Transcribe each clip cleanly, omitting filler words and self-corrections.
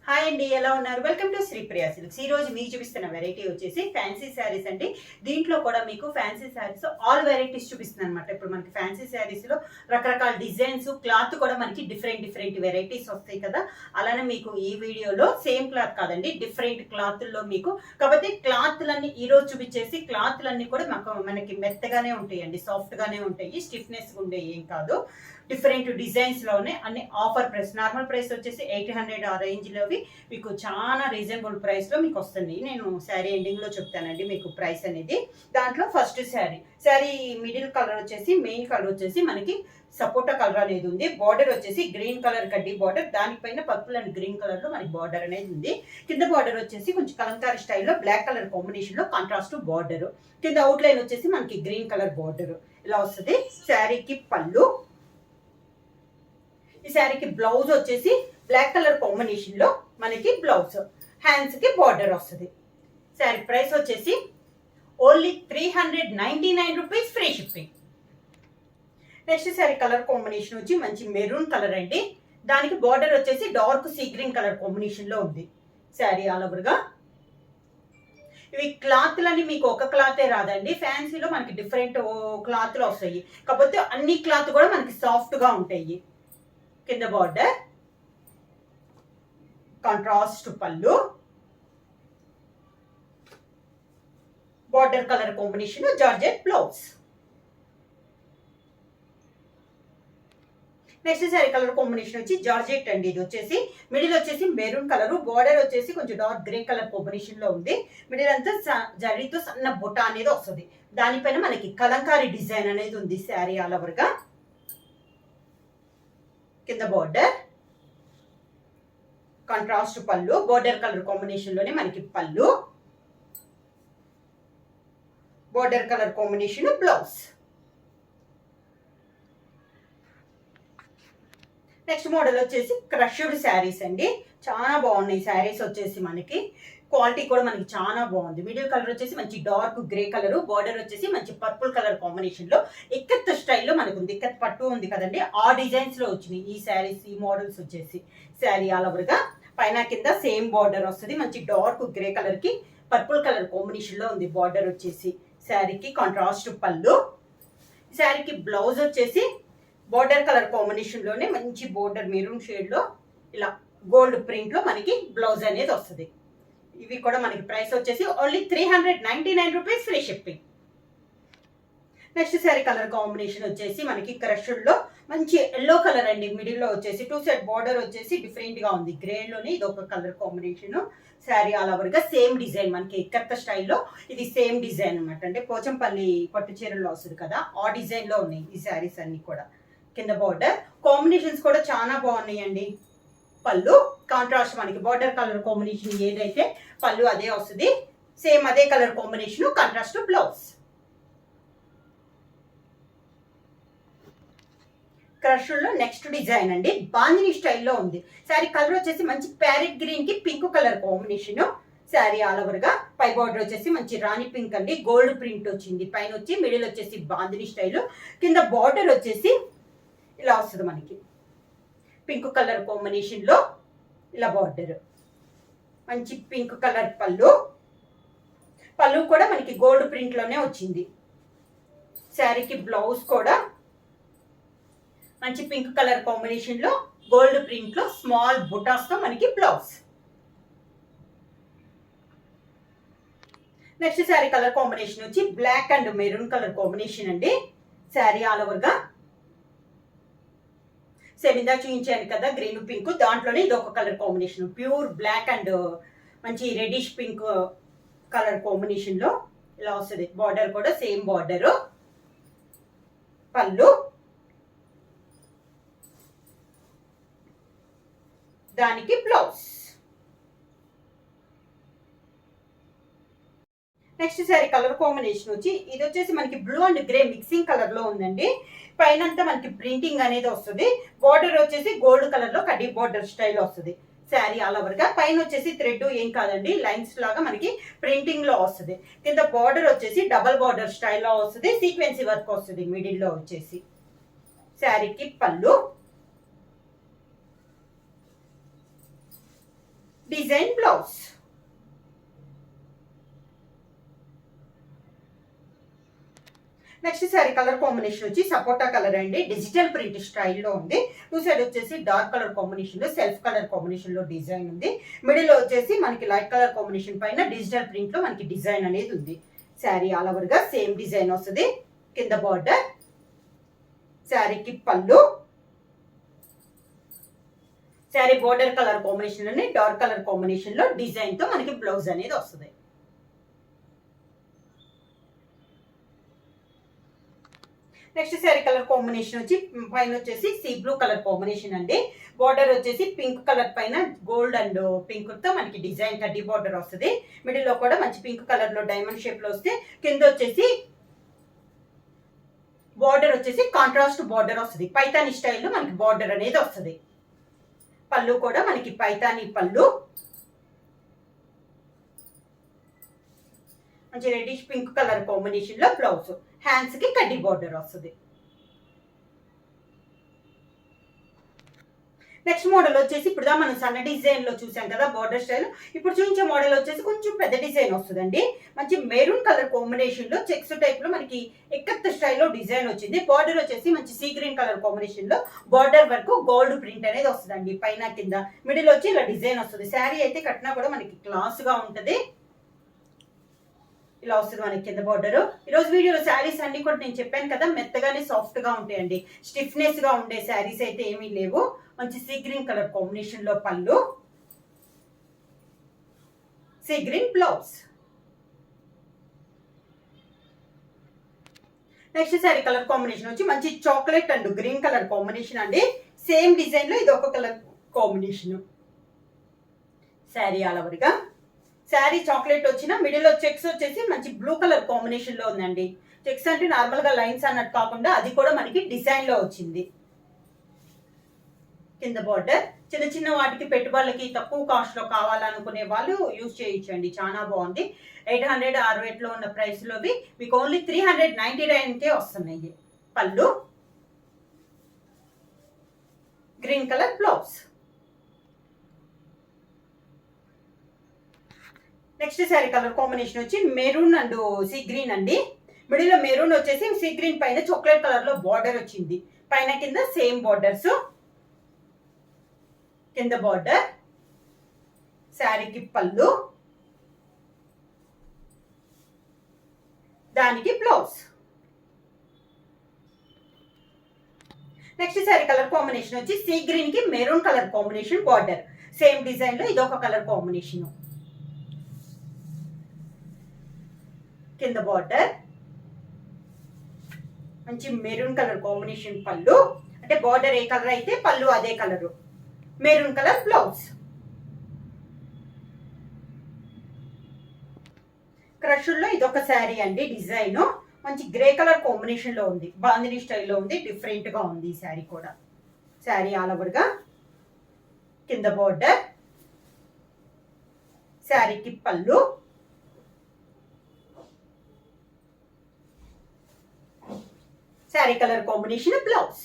Hi అండి, ఎలా ఉన్నారు? Welcome to Sri Priya Silks. ఈ రోజు మీకు చూపిస్తున్న వెరైటీ వచ్చేసి ఫ్యాన్సీ శారీస్ అండి. దీంట్లో కూడా మీకు ఫ్యాన్సీ శారీస్ ఆల్ వెరైటీస్ చూపిస్తున్నాను అనమాట. ఇప్పుడు మనకి ఫ్యాన్సీ శారీస్ లో రకరకాల డిజైన్స్, క్లాత్ కూడా మనకి డిఫరెంట్ వెరైటీస్ వస్తాయి కదా. అలానే మీకు ఈ వీడియోలో సేమ్ క్లాత్ కాదండి, డిఫరెంట్ క్లాత్ల్లో మీకు. కాబట్టి క్లాత్లన్నీ ఈ రోజు చూపించేసి క్లాత్లన్నీ కూడా మనకి మెత్తగానే ఉంటాయండి, సాఫ్ట్ గానే ఉంటాయి, స్టిఫ్నెస్ ఉండేవి ఏం కాదు. డిఫరెంట్ డిజైన్స్ లోనే అన్ని ఆఫర్ ప్రైస్. నార్మల్ ప్రైస్ వచ్చేసి 800 ఆ రేంజ్ లోవి మీకు చాలా రీజనబుల్ ప్రైస్ లో మీకు వస్తుంది. నేను శారీ ఎండింగ్ లో చెప్తానండి మీకు ప్రైస్ అనేది. దాంట్లో ఫస్ట్ శారీ మిడిల్ కలర్ వచ్చేసి, మెయిన్ కలర్ వచ్చేసి మనకి సపోటా కలర్ అనేది ఉంది. బార్డర్ వచ్చేసి గ్రీన్ కలర్ కడ్డీ బార్డర్, దానిపైన పర్పుల్ అండ్ గ్రీన్ కలర్ లో మనకి బార్డర్ అనేది ఉంది. కింద బార్డర్ వచ్చేసి కొంచెం కలంకారీ స్టైల్లో బ్లాక్ కలర్ కాంబినేషన్ లో కాంట్రాస్ట్ బార్డర్, కింద అవుట్ లైన్ వచ్చేసి మనకి గ్రీన్ కలర్ బార్డర్ ఇలా వస్తుంది. శారీకి పళ్ళు, ఈ శారీకి బ్లౌజ్ వచ్చేసి బ్లాక్ కలర్ కాంబినేషన్ లో మనకి బ్లౌజ్, హ్యాండ్స్ కి బార్డర్ వస్తుంది. శారీ ప్రైస్ వచ్చేసి only 399 rupees, free shipping. Next sari colour combination వచ్చి మంచి మెరూన్ కలర్ అండి. దానికి బార్డర్ వచ్చేసి dark sea green colour combination లో ఉంది. శారీ ఆల్ ఓవర్ గా ఇవి క్లాత్లని మీకు ఒక క్లాతే రాదండి, ఫ్యాన్సీలో మనకి డిఫరెంట్ క్లాత్లు వస్తాయి. కాకపోతే అన్ని క్లాత్ కూడా మనకి సాఫ్ట్ గా ఉంటాయి. కింద బార్డర్, కాంట్రాస్ట్ పళ్ళు, border colour combination georgette blouse. Next sari colour combination వచ్చి జార్జెట్ అండి. ఇది వచ్చేసి మిడిల్ వచ్చేసి మెరూన్ కలర్, బార్డర్ వచ్చేసి కొంచెం డార్క్ గ్రే కలర్ కాంబినేషన్ లో ఉంది. మిడిల్ అంతా జరీతో సన్న బుట్ట అనేది వస్తుంది. దానిపైన మనకి కలంకారీ డిజైన్ అనేది ఉంది. శారీ ఆల్ ఓవర్ గా కింద బార్డర్, కాంట్రాస్ట్ పళ్ళు, బార్డర్ కలర్ కాంబినేషన్ లోనే మనకి పళ్ళు, border colour combination blouse. Next model వచ్చేసి క్రష్డ్ శారీస్ అండి. చాలా బాగున్నాయి శారీస్ వచ్చేసి, మనకి క్వాలిటీ కూడా మనకి చాలా బాగుంది. మిడిల్ కలర్ వచ్చేసి మంచి డార్క్ గ్రే కలర్, బార్డర్ వచ్చేసి మంచి పర్పుల్ కలర్ కాంబినేషన్ లో ఇక్కత్ స్టైల్లో మనకు ఉంది. ఇక్కత్ పట్టు ఉంది కదండి, ఆ డిజైన్స్ లో వచ్చినాయి ఈ శారీస్, ఈ మోడల్స్ వచ్చేసి. శారీ ఆల్ ఓవర్ గా పైన కింద సేమ్ బార్డర్ వస్తుంది. మంచి డార్క్ గ్రే కలర్ కి పర్పుల్ కలర్ కాంబినేషన్ లో ఉంది బార్డర్ వచ్చేసి. శారీకి కాంట్రాస్ట్ పళ్ళు, శారీకి బ్లౌజ్ వచ్చేసి బార్డర్ కలర్ కాంబినేషన్ లోనే మంచి బార్డర్ మెరూన్ షేడ్ లో ఇలా గోల్డ్ ప్రింట్ లో మనకి బ్లౌజ్ అనేది వస్తుంది. ఇవి కూడా మనకి ప్రైస్ వచ్చేసి only 399 rupees, free shipping. Next sari colour combination వచ్చేసి మనకి క్రష్డ్ లో మంచి ఎల్లో కలర్ అండి. మిడిల్ లో వచ్చేసి 2 సైడ్ బార్డర్ వచ్చేసి డిఫరెంట్ గా ఉంది. గ్రే లోనే ఇది ఒక colour combination. Sari all over గా సేమ్ డిజైన్, మనకి ఇక్కత్త స్టైల్లో ఇది సేమ్ డిజైన్ అనమాట. అంటే పోచంపల్లి పట్టు చీరల్లో వస్తుంది కదా, ఆ డిజైన్ లో ఉన్నాయి ఈ శారీస్ అన్ని కూడా. కింద బార్డర్ కాంబినేషన్స్ కూడా చాలా బాగున్నాయండి. పళ్ళు కాంట్రాస్ట్ మనకి బార్డర్ కలర్ కాంబినేషన్ ఏదైతే పళ్ళు అదే వస్తుంది, సేమ్ అదే colour combination contrast blouse. Crush లో నెక్స్ట్ డిజైన్ అండి, బాందిని స్టైల్లో ఉంది. శారీ కలర్ వచ్చేసి మంచి ప్యారెట్ గ్రీన్ కి pink colour combination. Sari all over గా పై బార్డర్ వచ్చేసి మంచి రాణి పింక్ అండి, గోల్డ్ ప్రింట్ వచ్చింది. పైన వచ్చి మిడిల్ వచ్చేసి బాందిని స్టైల్, కింద బార్డర్ వచ్చేసి ఇలా వస్తుంది మనకి పింక్ కలర్ కాంబినేషన్ లో ఇలా బార్డర్, మంచి పింక్ కలర్ పళ్ళు, పళ్ళు కూడా మనకి గోల్డ్ ప్రింట్ లోనే వచ్చింది. శారీకి బ్లౌజ్ కూడా మంచి పింక్ కలర్ కాంబినేషన్ లో గోల్డ్ ప్రింట్ లో స్మాల్ బుటాస్ తో మనకి blouse. Next sari colour combination వచ్చి black and maroon colour combination అండి. శారీ ఆల్ ఓవర్ గా సేమ్ ఇందా చూపించాను కదా గ్రీన్ పింక్, దాంట్లోనే ఇది ఒక colour combination pure black and మంచి రెడిష్ పింక్ కలర్ కాంబినేషన్ లో ఇలా వస్తుంది. బార్డర్ కూడా సేమ్ బార్డర్, పళ్ళు, దానికి blouse. Next sari colour combination వచ్చి ఇది వచ్చేసి మనకి blue and grey mixing colour లో ఉందండి. పైన అంతా మనకి ప్రింటింగ్ అనేది వస్తుంది. బార్డర్ వచ్చేసి గోల్డ్ కలర్ లో కడ్డీ బార్డర్ స్టైల్ వస్తుంది. శారీ ఆల్ ఓవర్ గా పైన వచ్చేసి థ్రెడ్ ఏం కాదండి, లైన్స్ లాగా మనకి ప్రింటింగ్ లో వస్తుంది. కింద బార్డర్ వచ్చేసి డబల్ బార్డర్ స్టైల్లో వస్తుంది, సీక్వెన్సీ వర్క్ వస్తుంది మిడిల్ లో వచ్చేసి. శారీకి పళ్ళు, design blouse. Next sari colour combination వచ్చి సపోటా కలర్ అండి, డిజిటల్ ప్రింట్ స్టైల్లో ఉంది. టూ సైడ్ వచ్చేసి డార్క్ కలర్ కాంబినేషన్ లో సెల్ఫ్ కలర్ కాంబినేషన్ లో డిజైన్ ఉంది. మిడిల్ లో వచ్చేసి మనకి లైట్ కలర్ కాంబినేషన్ పైన డిజిటల్ ప్రింట్ లో మనకి డిజైన్ అనేది ఉంది. శారీ ఆల్ ఓవర్ గా సేమ్ డిజైన్ వస్తుంది. కింద బార్డర్, శారీకి పళ్ళు, శారీ బోర్డర్ కలర్ కాంబినేషన్ లోనే డార్క్ కలర్ కాంబినేషన్ లో డిజైన్ తో మనకి బ్లౌజ్ అనేది వస్తుంది. నెక్స్ట్ శారీ కలర్ కాంబినేషన్ వచ్చి పైన వచ్చేసి సీ బ్లూ కలర్ కాంబినేషన్ అండి. బార్డర్ వచ్చేసి పింక్ కలర్ పైన గోల్డ్ అండ్ పింక్ తో మనకి డిజైన్ కడ్డీ బార్డర్ వస్తుంది. మిడిల్ లో కూడా మంచి పింక్ కలర్ లో డైమండ్ షేప్ లో వస్తే, కింద వచ్చేసి బార్డర్ వచ్చేసి కాంట్రాస్ట్ బార్డర్ వస్తుంది. పైతాని స్టైల్లో మనకి బార్డర్ అనేది వస్తుంది. పళ్ళు కూడా మనకి పైతాని పళ్ళు, మంచి రెడ్డిష్ పింక్ కలర్ కాంబినేషన్ లో బ్లౌజ్, హ్యాండ్స్ కి కడ్డీ బార్డర్ వస్తుంది. నెక్స్ట్ మోడల్ వచ్చేసి ఇప్పుడు మనం సన్న డిజైన్ లో చూసాం కదా బార్డర్ స్టైల్. ఇప్పుడు చూపించే మోడల్ వచ్చేసి కొంచెం పెద్ద డిజైన్ వస్తుందండి. మంచి మెరూన్ కలర్ కాంబినేషన్ లో చెక్స్ టైప్ లో మనకి ఎక్కత్ స్టైల్లో డిజైన్ వచ్చింది. బార్డర్ వచ్చేసి మంచి సీ గ్రీన్ కలర్ కాంబినేషన్ లో బార్డర్ వరకు గోల్డ్ ప్రింట్ అనేది వస్తుందండి. పైన కింద మిడిల్ వచ్చి ఇలా డిజైన్ వస్తుంది. శారీ అయితే కట్టినా కూడా మనకి క్లాస్ గా ఉంటది. ఇలా వస్తుంది మనకి కింద బార్డర్. ఈరోజు వీడియోలో శారీస్ అన్ని కూడా నేను చెప్పాను కదా మెత్తగానే సాఫ్ట్ గా ఉంటాయండి. స్టిఫ్నెస్ గా ఉండే శారీస్ అయితే ఏమీ లేవు. మంచి సీ గ్రీన్ కలర్ కాంబినేషన్ లో పళ్ళు, sea green blouse. Next sari colour combination వచ్చి మంచి chocolate and green colour combination అండి. సేమ్ డిజైన్ లో ఇది ఒక colour combination. Sari all over గా శారీ చాక్లెట్ వచ్చిన మిడిల్ లో చెక్స్ వచ్చేసి మంచి బ్లూ కలర్ కాంబినేషన్ లో ఉందండి. చెక్స్ అంటే నార్మల్ గా లైన్స్ అన్నట్టు కాకుండా అది కూడా మనకి డిజైన్ లో వచ్చింది. కింద బార్డర్ చిన్న చిన్న వాటికి పెట్టుబడులకి తక్కువ కాస్ట్ లో కావాలనుకునే వాళ్ళు యూజ్ చేయొచ్చండి. చాలా బాగుంది. 800 ఆ రేట్ లో ఉన్న ప్రైస్ లోవి మీకు ఓన్లీ 399కే వస్తున్నాయి. పళ్ళు, green colour blouse. Next sari colour combination వచ్చి మెరూన్ అండ్ సీ గ్రీన్ అండి. మిడిల్ లో మెరూన్ వచ్చేసి సీ గ్రీన్ పైన చాక్లెట్ కలర్ లో బార్డర్ వచ్చింది. పైన కింద సేమ్ బార్డర్స్. కింద బార్డర్, శారీకి పళ్ళు, దానికి blouse. Next sari colour combination వచ్చి సీ గ్రీన్ కి maroon colour combination border. Same design లో ఇదొక కలర్ కాంబినేషన్. కింద బార్డర్, మంచి మెరూన్ కలర్ కాంబినేషన్ పళ్ళు, అంటే బార్డర్ ఏ కలర్ అయితే పళ్ళు అదే కలరు. Maroon colour blouse. క్రషుల్లో ఇదొక శారీ అండి. డిజైన్ మంచి గ్రే కలర్ కాంబినేషన్ లో ఉంది. బాందిని స్టైల్లో ఉంది. డిఫరెంట్ గా ఉంది ఈ శారీ కూడా. శారీ ఆల్ ఓవర్ గా కింద బార్డర్, శారీకి పళ్ళు, sari colour combination blouse.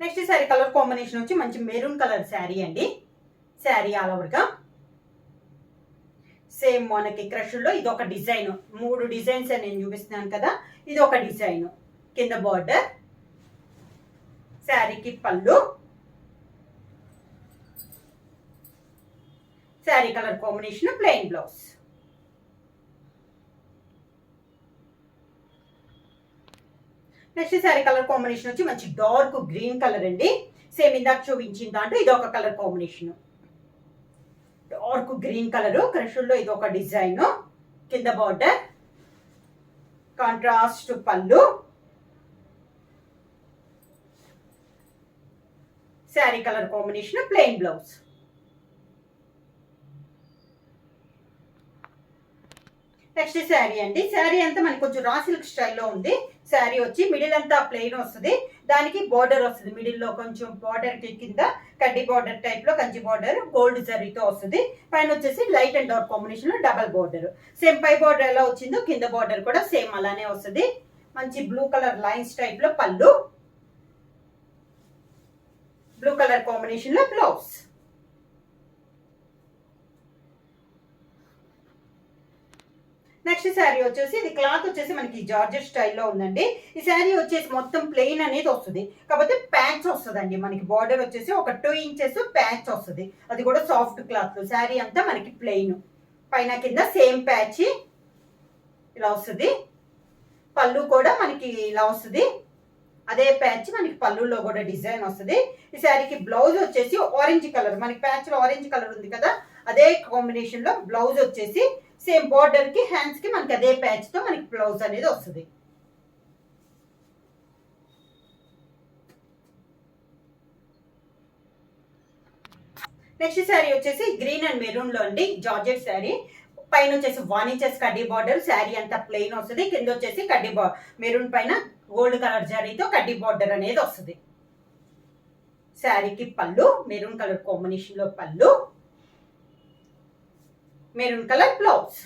Next sari colour combination వచ్చి మంచి మెరూన్ కలర్ శారీ అండి. శారీ ఆల్ ఓవర్ గా సేమ్ మనకి క్రషుల్లో ఇదొక డిజైన్. 3 డిజైన్స్ నేను చూపిస్తున్నాను కదా, ఇది ఒక డిజైన్. కింద బార్డర్, శారీకి పళ్ళు, sari colour combination plain blouse. Next sari colour combination వచ్చి మంచి డార్క్ గ్రీన్ కలర్ అండి. సేమ్ ఇందాక చూపించిన దాంట్లో ఇది ఒక colour combination. Dark green colour క్రషుల్లో ఇది ఒక డిజైన్. కింద బార్డర్, కాంట్రాస్ట్ పళ్ళు, sari colour combination plain blouse. Next sari అండి. శారీ అంతా మనకి కొంచెం రా సిల్క్ స్టైల్లో ఉంది. శారీ వచ్చి మిడిల్ అంతా ప్లెయిన్ వస్తుంది. దానికి బార్డర్ వస్తుంది. మిడిల్ లో కొంచెం బార్డర్ కింద కడ్డీ బార్డర్ టైప్ లో కంచి బార్డర్ గోల్డ్ జరీతో వస్తుంది. పైన వచ్చేసి లైట్ అండ్ డార్క్ కాంబినేషన్ లో డబల్ బార్డర్. సేమ్ పై బార్డర్ ఎలా వచ్చిందో కింద బార్డర్ కూడా సేమ్ అలానే వస్తుంది. మంచి బ్లూ కలర్ లైన్స్ టైప్ లో పళ్ళు, బ్లూ కలర్ కాంబినేషన్ లో బ్లౌజ్. నెక్స్ట్ శారీ వచ్చేసి ఇది క్లాత్ వచ్చేసి మనకి జార్జెట్ స్టైల్లో ఉందండి. ఈ శారీ వచ్చేసి మొత్తం ప్లెయిన్ అనేది వస్తుంది, కాకపోతే ప్యాచ్ వస్తుందండి. మనకి బార్డర్ వచ్చేసి ఒక 2 ఇంచెస్ ప్యాచ్ వస్తుంది, అది కూడా సాఫ్ట్ క్లాత్. శారీ అంతా మనకి ప్లెయిన్, పైన కింద సేమ్ ప్యాచ్ ఇలా వస్తుంది. పళ్ళు కూడా మనకి ఇలా వస్తుంది, అదే ప్యాచ్ మనకి పళ్ళులో కూడా డిజైన్ వస్తుంది. ఈ శారీకి బ్లౌజ్ వచ్చేసి ఆరెంజ్ కలర్, మనకి ప్యాచ్ లో ఆరెంజ్ కలర్ ఉంది కదా, అదే కాంబినేషన్ లో బ్లౌజ్ వచ్చేసి సేమ్ బార్డర్ కి హ్యాండ్స్ కి మనకి అదే ప్యాచ్ తో మనకి బ్లౌజ్ అనేది వస్తుంది. నెక్స్ట్ శారీ వచ్చేసి గ్రీన్ అండ్ మెరూన్ లో అండి, జార్జెట్ శారీ. పైన వచ్చేసి 1 ఇంచెస్ కడ్డీ బార్డర్, శారీ అంతా ప్లెయిన్ వస్తుంది. కింద వచ్చేసి కడ్డీ మెరూన్ పైన గోల్డ్ కలర్ జరీతో కడ్డీ బార్డర్ అనేది వస్తుంది. శారీకి పళ్ళు మెరూన్ కలర్ కాంబినేషన్ లో పళ్ళు, మెరూన్ కలర్ బ్లౌజ్.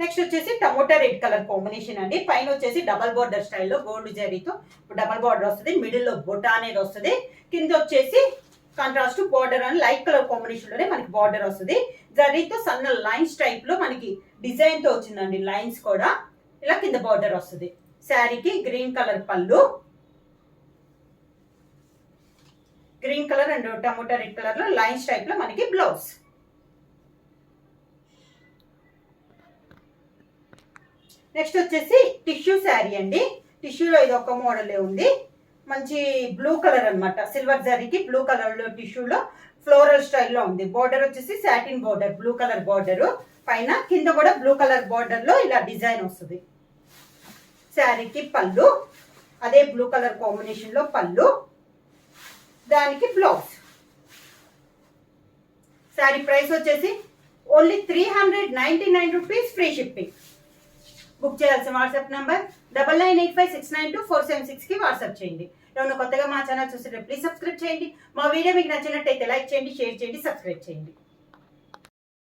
నెక్స్ట్ వచ్చేసి టమోటా రెడ్ కలర్ కాంబినేషన్ అండి. పైన వచ్చేసి డబల్ బార్డర్ స్టైల్లో గోల్డ్ జరీతో డబల్ బార్డర్ వస్తుంది, మిడిల్ లో బొటా అనేది వస్తుంది. కింద వచ్చేసి కాంట్రాస్ట్ బార్డర్ అని లైట్ కలర్ కాంబినేషన్ లోనే మనకి బార్డర్ వస్తుంది. జరీతో సన్న లైన్స్ టైప్ లో మనకి డిజైన్ తో వచ్చిందండి, లైన్స్ కూడా ఇలా కింద బార్డర్ వస్తుంది. శారీకి గ్రీన్ కలర్ పళ్ళు, green colour and tomato red colour లో లైన్స్ టైప్ లో మనకి బ్లౌజ్. నెక్స్ట్ వచ్చేసి టిష్యూ శారీ అండి. టిష్యూలో ఇది ఒక మోడలే ఉంది, మంచి బ్లూ కలర్ అనమాట. సిల్వర్ జరీకి బ్లూ కలర్ లో టిష్యూలో ఫ్లోరల్ స్టైల్లో ఉంది. బార్డర్ వచ్చేసి satin border, blue colour border పైన, కింద కూడా బ్లూ కలర్ బార్డర్ లో ఇలా డిజైన్ వస్తుంది. శారీకి పళ్ళు అదే బ్లూ కలర్ కాంబినేషన్ లో పళ్ళు, దానికి బ్లౌజ్. శారీ ప్రైస్ వచ్చేసి only 399 rupees, free shipping. Book చేయాల్సిన వాట్సాప్ నంబర్ 9985692476 కి వాట్సాప్ చేయండి. ఎవరైనా కొత్తగా మా ఛానల్ చూస్తే ప్లీజ్ సబ్స్క్రైబ్ చేయండి. మా వీడియో మీకు నచ్చినట్టయితే లైక్ చేయండి, షేర్ చేయండి, సబ్స్క్రైబ్ చేయండి.